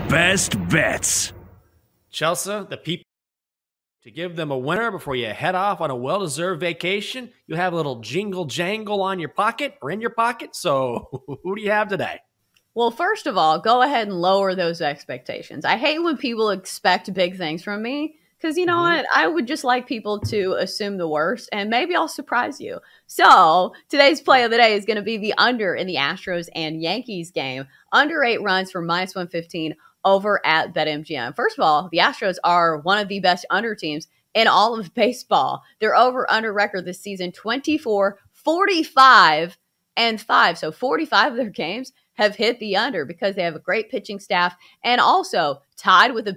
best bets. Chelsa, the people, to give them a winner before you head off on a well-deserved vacation, you have a little jingle jangle on your pocket or in your pocket. So who do you have today? Well, first of all, go ahead and lower those expectations. I hate when people expect big things from me because you know what? I would just like people to assume the worst and maybe I'll surprise you. So today's play of the day is going to be the under in the Astros and Yankees game. Under 8 runs for minus 115 over at BetMGM. First of all, the Astros are one of the best under teams in all of baseball. Their over-under record this season, 24, 45, and 5. So 45 of their games have hit the under because they have a great pitching staff and also tied for the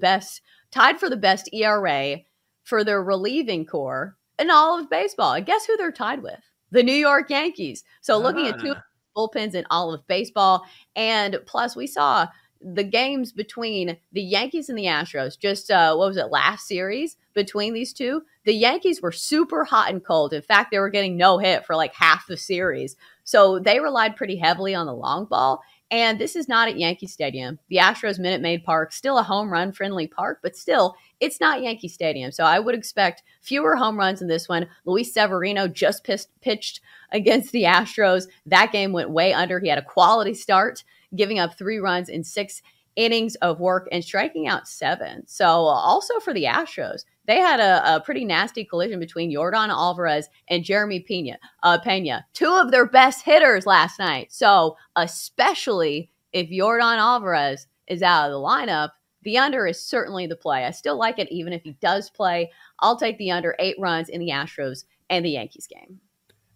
best ERA for their relieving core in all of baseball. And guess who they're tied with? The New York Yankees. So looking at 2 bullpens in all of baseball. And plus we saw the games between the Yankees and the Astros, just last series between these two, the Yankees were super hot and cold. In fact, they were getting no hit for like half the series. So they relied pretty heavily on the long ball. And this is not at Yankee Stadium. The Astros Minute Maid Park, still a home run friendly park, but still it's not Yankee Stadium. So I would expect fewer home runs in this one. Luis Severino just pitched against the Astros. That game went way under. He had a quality start, giving up 3 runs in 6 innings of work and striking out 7. So also for the Astros, they had a pretty nasty collision between Yordan Alvarez and Jeremy Pena, 2 of their best hitters last night. So especially if Yordan Alvarez is out of the lineup, the under is certainly the play. I still like it even if he does play. I'll take the under 8 runs in the Astros and the Yankees game.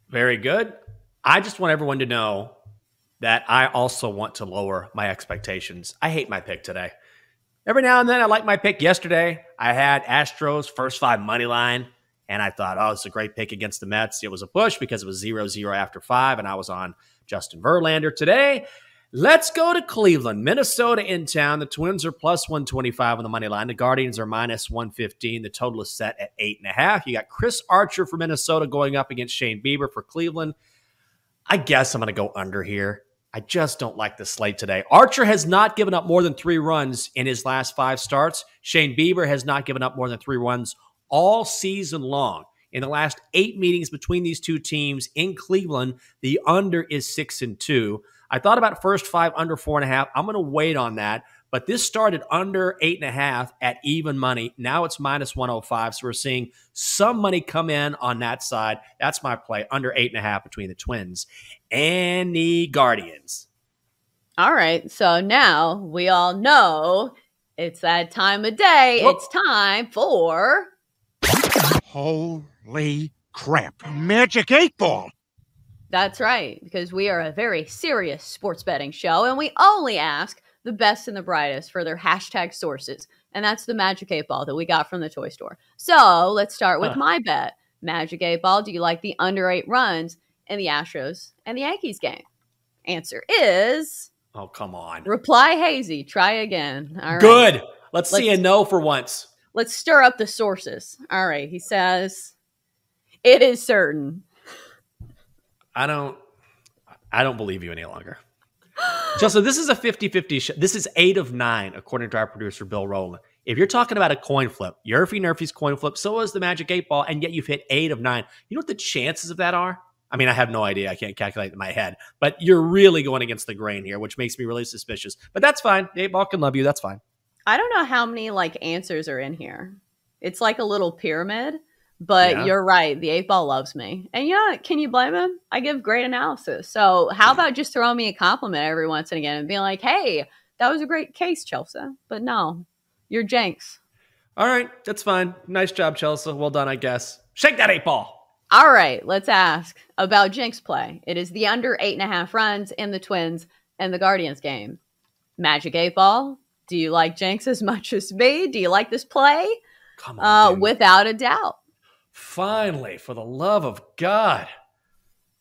Very good. I just want everyone to know that I also want to lower my expectations. I hate my pick today. Every now and then I like my pick. Yesterday, I had Astros first 5 money line, and I thought, oh, it's a great pick against the Mets. It was a push because it was 0-0 after 5, and I was on Justin Verlander. Today, let's go to Cleveland. Minnesota in town. The Twins are plus 125 on the money line. The Guardians are minus 115. The total is set at 8.5. You got Chris Archer for Minnesota going up against Shane Bieber for Cleveland. I guess I'm going to go under here. I just don't like the slate today. Archer has not given up more than 3 runs in his last 5 starts. Shane Bieber has not given up more than 3 runs all season long. In the last 8 meetings between these 2 teams in Cleveland, the under is 6-2. I thought about first 5 under 4.5. I'm going to wait on that. But this started under 8.5 at even money. Now it's minus 105. So we're seeing some money come in on that side. That's my play, under 8.5 between the Twins and the Guardians. All right. So now we all know it's that time of day. Whoop. It's time for... Holy crap. Magic 8 Ball. That's right, because we are a very serious sports betting show, and we only ask the best and the brightest for their hashtag sources. And that's the Magic 8 Ball that we got from the toy store. So let's start with my bet. Magic 8 Ball, do you like the under 8 runs in the Astros and the Yankees game? Answer is... Oh, come on. Reply hazy. Try again. All right. Good. Let's see a no for once. Let's stir up the sources. All right. He says, it is certain. I don't believe you any longer. Chelsea, this is a 50-50 show. This is 8 of 9, according to our producer, Bill Rowland. If you're talking about a coin flip, Yerfy Nerfy's coin flip, so is the Magic 8 Ball, and yet you've hit 8 of 9. You know what the chances of that are? I mean, I have no idea. I can't calculate it in my head. But you're really going against the grain here, which makes me really suspicious. But that's fine. The 8 Ball can love you. That's fine. I don't know how many answers are in here. It's like a little pyramid. But You're right. The 8 Ball loves me. And can you blame him? I give great analysis. So how about just throwing me a compliment every once and again and being like, hey, that was a great case, Chelsa. But no, you're Jenks. All right. That's fine. Nice job, Chelsa. Well done, I guess. Shake that 8 Ball. All right. Let's ask about Jenks play. It is the under 8.5 runs in the Twins and the Guardians game. Magic 8 Ball, do you like Jenks as much as me? Do you like this play? Come on, without a doubt. Finally, for the love of God.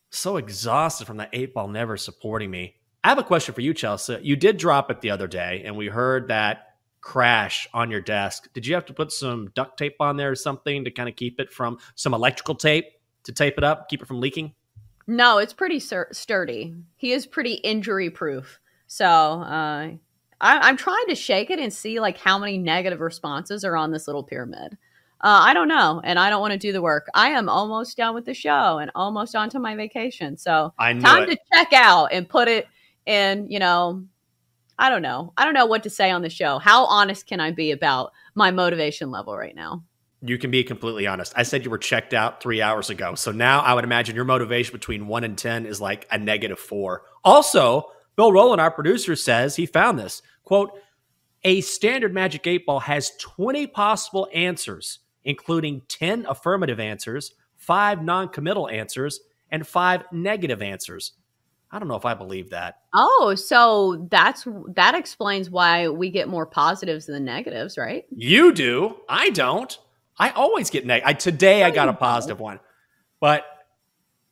So exhausted from that 8 Ball never supporting me. I have a question for you, Chelsea. You did drop it the other day, and we heard that crash on your desk. Did you have to put some duct tape on there or something to kind of keep it from some electrical tape to tape it up, keep it from leaking? No, it's pretty sturdy. He is pretty injury proof. So I'm trying to shake it and see like how many negative responses are on this little pyramid. I don't know, and I don't want to do the work. I am almost done with the show and almost onto my vacation. So time to check out and put it in, you know, I don't know. I don't know what to say on the show. How honest can I be about my motivation level right now? You can be completely honest. I said you were checked out 3 hours ago. So now I would imagine your motivation between 1 and 10 is like a -4. Also, Bill Rowland, our producer, says he found this. Quote, a standard Magic 8 Ball has 20 possible answers, including 10 affirmative answers, 5 non-committal answers, and 5 negative answers. I don't know if I believe that. Oh, so that explains why we get more positives than negatives, right? You do. I don't. I always get negative. Today I got a positive one, but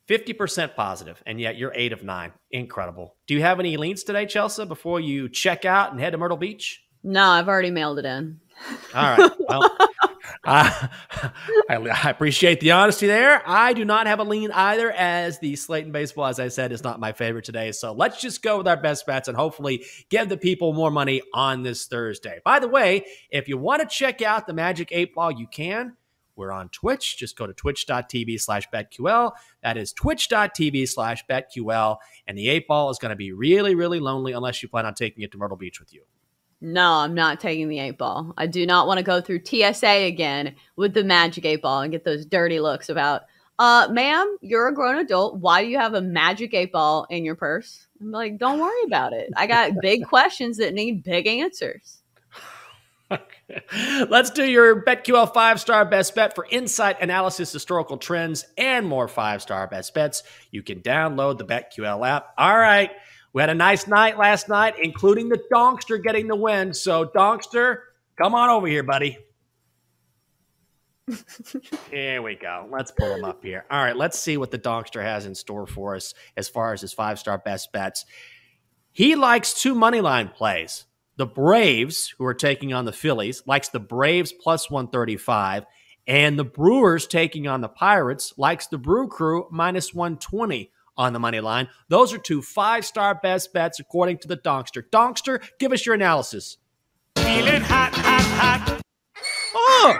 50% positive, and yet you're 8 of 9. Incredible. Do you have any leans today, Chelsa, before you check out and head to Myrtle Beach? No, I've already mailed it in. All right. Well, I appreciate the honesty there. I do not have a lean either, as the Slayton baseball, as I said, is not my favorite today. So let's just go with our best bets and hopefully give the people more money on this Thursday. By the way, if you want to check out the Magic 8 Ball, you can. We're on Twitch. Just go to twitch.tv/BetQL. That is twitch.tv/BetQL. And the 8 Ball is going to be really, really lonely unless you plan on taking it to Myrtle Beach with you. No, I'm not taking the 8 Ball. I do not want to go through TSA again with the Magic 8 Ball and get those dirty looks about, ma'am, you're a grown adult. Why do you have a Magic 8 Ball in your purse? I'm like, don't worry about it. I got big questions that need big answers. Okay. Let's do your BetQL 5-star best bet for insight, analysis, historical trends, and more 5-star best bets. You can download the BetQL app. All right. We had a nice night last night, including the Donkster getting the win. So, Donkster, come on over here, buddy. Here we go. Let's pull him up here. All right, let's see what the Donkster has in store for us as far as his 5-star best bets. He likes 2 moneyline plays. The Braves, who are taking on the Phillies, likes the Braves plus 135. And the Brewers taking on the Pirates likes the Brew Crew minus 120. On the money line. Those are 2 5-star best bets according to the Donkster. Donkster, give us your analysis. Feeling hot, hot, hot. Oh!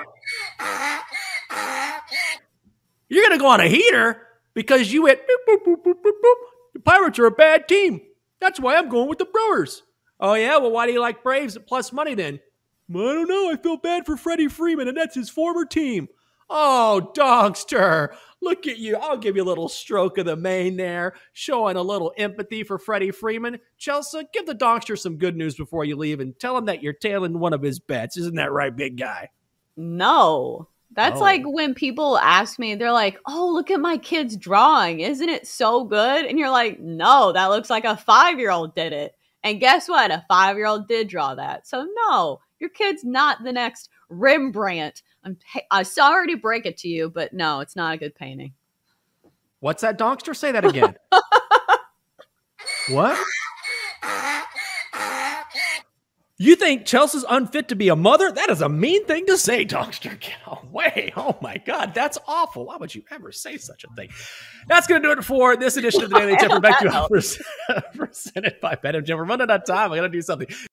You're going to go on a heater because you hit boop, boop, boop, boop, boop, boop. The Pirates are a bad team. That's why I'm going with the Brewers. Oh, yeah? Well, why do you like Braves at plus money then? Well, I don't know. I feel bad for Freddie Freeman, and that's his former team. Oh, Donkster, look at you. I'll give you a little stroke of the mane there, showing a little empathy for Freddie Freeman. Chelsa, give the Donkster some good news before you leave and tell him that you're tailing one of his bets. Isn't that right, big guy? No. That's like when people ask me, they're like, oh, look at my kid's drawing. Isn't it so good? And you're like, no, that looks like a 5-year-old did it. And guess what? A 5-year-old did draw that. So no, your kid's not the next Rembrandt. I'm sorry to break it to you, but no, it's not a good painting. What's that, Donkster? Say that again. What? You think Chelsea's unfit to be a mother? That is a mean thing to say, Donkster. Get away. Oh, my God. That's awful. Why would you ever say such a thing? That's going to do it for this edition of the Daily Tip. Back to you, presented by BetMGM. We're running out of time. I got to do something.